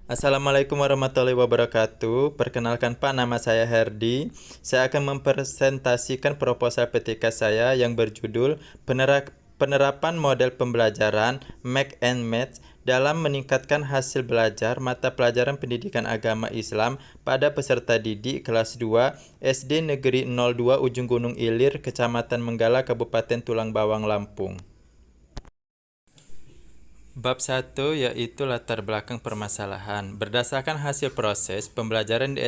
Assalamualaikum warahmatullahi wabarakatuh. Perkenalkan Pak, nama saya Herdi. Saya akan mempresentasikan proposal PTK saya yang berjudul Penerapan Model Pembelajaran Make and Match dalam meningkatkan hasil belajar mata pelajaran pendidikan agama Islam pada peserta didik kelas 2 SD Negeri 02 Ujung Gunung Ilir, Kecamatan Menggala, Kabupaten Tulang Bawang, Lampung. Bab 1 yaitu latar belakang permasalahan. Berdasarkan hasil proses pembelajaran di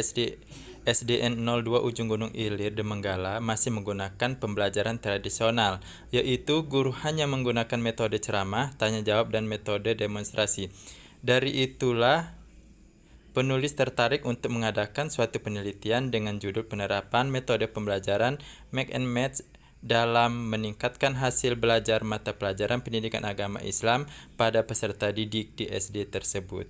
SDN 02 Ujung Gunung Ilir de Menggala masih menggunakan pembelajaran tradisional, yaitu guru hanya menggunakan metode ceramah, tanya jawab, dan metode demonstrasi. Dari itulah penulis tertarik untuk mengadakan suatu penelitian dengan judul Penerapan Metode Pembelajaran Make and Match dalam meningkatkan hasil belajar mata pelajaran pendidikan agama Islam pada peserta didik di SD tersebut.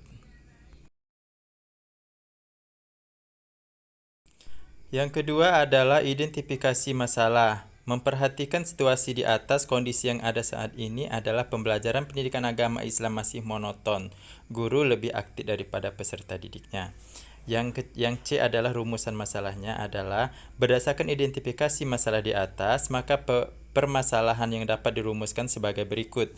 Yang kedua adalah identifikasi masalah. Memperhatikan situasi di atas, kondisi yang ada saat ini adalah pembelajaran pendidikan agama Islam masih monoton. Guru lebih aktif daripada peserta didiknya. Yang C adalah rumusan masalahnya adalah berdasarkan identifikasi masalah di atas, maka permasalahan yang dapat dirumuskan sebagai berikut.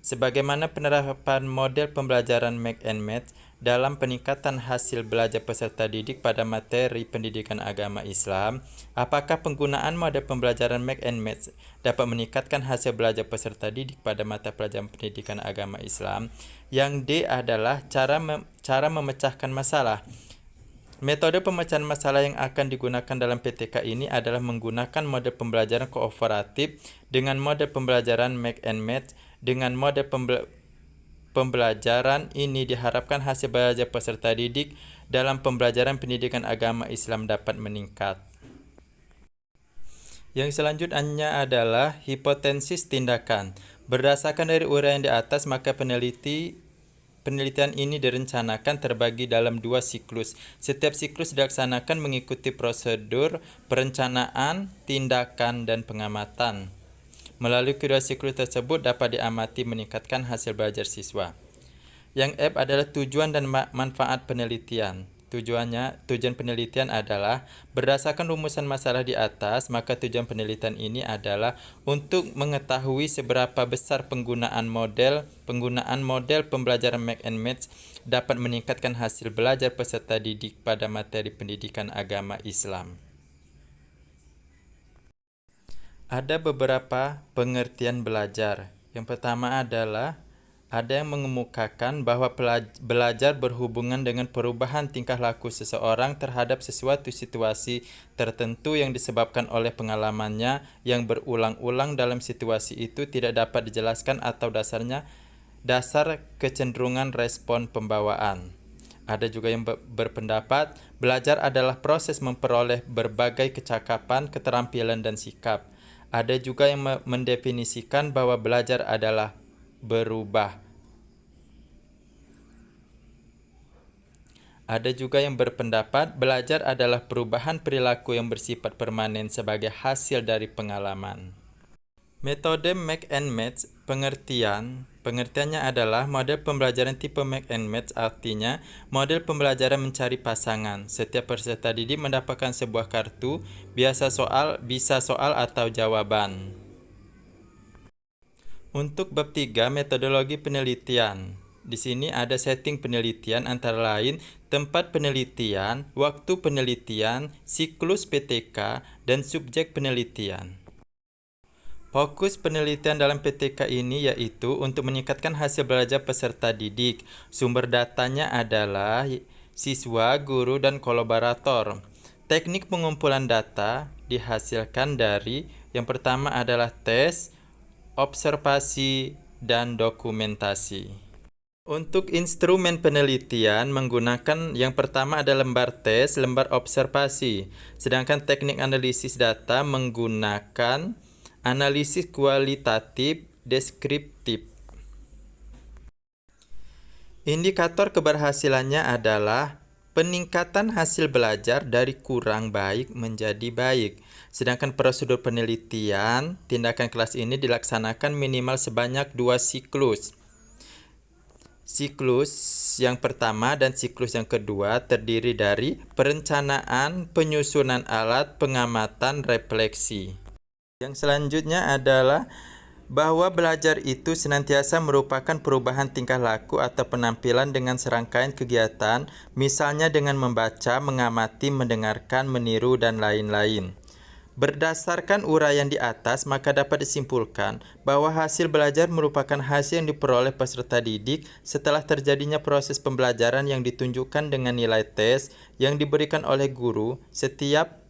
Sebagaimana penerapan model pembelajaran Make and Match dalam peningkatan hasil belajar peserta didik pada materi pendidikan agama Islam, apakah penggunaan model pembelajaran Make and Match dapat meningkatkan hasil belajar peserta didik pada mata pelajaran pendidikan agama Islam? Yang D adalah cara memecahkan masalah. Metode pemecahan masalah yang akan digunakan dalam PTK ini adalah menggunakan model pembelajaran kooperatif dengan model pembelajaran Make and Match. Dengan model pembelajaran ini diharapkan hasil belajar peserta didik dalam pembelajaran pendidikan agama Islam dapat meningkat. Yang selanjutnya adalah hipotesis tindakan. Berdasarkan dari uraian di atas, maka penelitian ini direncanakan terbagi dalam 2 siklus. Setiap siklus dilaksanakan mengikuti prosedur perencanaan, tindakan, dan pengamatan. Melalui kedua siklus tersebut dapat diamati meningkatkan hasil belajar siswa. Yang F adalah tujuan dan manfaat penelitian. Tujuan penelitian adalah berdasarkan rumusan masalah di atas, maka tujuan penelitian ini adalah untuk mengetahui seberapa besar penggunaan model pembelajaran Make and Match dapat meningkatkan hasil belajar peserta didik pada materi pendidikan agama Islam. Ada beberapa pengertian belajar. Yang pertama adalah ada yang mengemukakan bahwa belajar berhubungan dengan perubahan tingkah laku seseorang terhadap sesuatu situasi tertentu yang disebabkan oleh pengalamannya yang berulang-ulang dalam situasi itu tidak dapat dijelaskan atau dasar kecenderungan respon pembawaan. Ada juga yang berpendapat belajar adalah proses memperoleh berbagai kecakapan, keterampilan, dan sikap. Ada juga yang mendefinisikan bahwa belajar adalah berubah. Ada juga yang berpendapat belajar adalah perubahan perilaku yang bersifat permanen sebagai hasil dari pengalaman. Metode Make and Match pengertiannya adalah model pembelajaran tipe Make and Match, artinya model pembelajaran mencari pasangan. Setiap peserta didik mendapatkan sebuah kartu, bisa soal atau jawaban. Untuk bab 3, metodologi penelitian. Di sini ada setting penelitian antara lain tempat penelitian, waktu penelitian, siklus PTK, dan subjek penelitian. Fokus penelitian dalam PTK ini yaitu untuk meningkatkan hasil belajar peserta didik. Sumber datanya adalah siswa, guru, dan kolaborator. Teknik pengumpulan data dihasilkan dari yang pertama adalah tes, observasi, dan dokumentasi. Untuk instrumen penelitian menggunakan yang pertama ada lembar tes, lembar observasi. Sedangkan teknik analisis data menggunakan analisis kualitatif deskriptif. Indikator keberhasilannya adalah peningkatan hasil belajar dari kurang baik menjadi baik. Sedangkan prosedur penelitian, tindakan kelas ini dilaksanakan minimal sebanyak 2 siklus. Siklus yang pertama dan siklus yang kedua terdiri dari perencanaan, penyusunan alat, pengamatan, refleksi. Yang selanjutnya adalah bahwa belajar itu senantiasa merupakan perubahan tingkah laku atau penampilan dengan serangkaian kegiatan, misalnya dengan membaca, mengamati, mendengarkan, meniru, dan lain-lain. Berdasarkan uraian di atas, maka dapat disimpulkan bahwa hasil belajar merupakan hasil yang diperoleh peserta didik setelah terjadinya proses pembelajaran yang ditunjukkan dengan nilai tes yang diberikan oleh guru setiap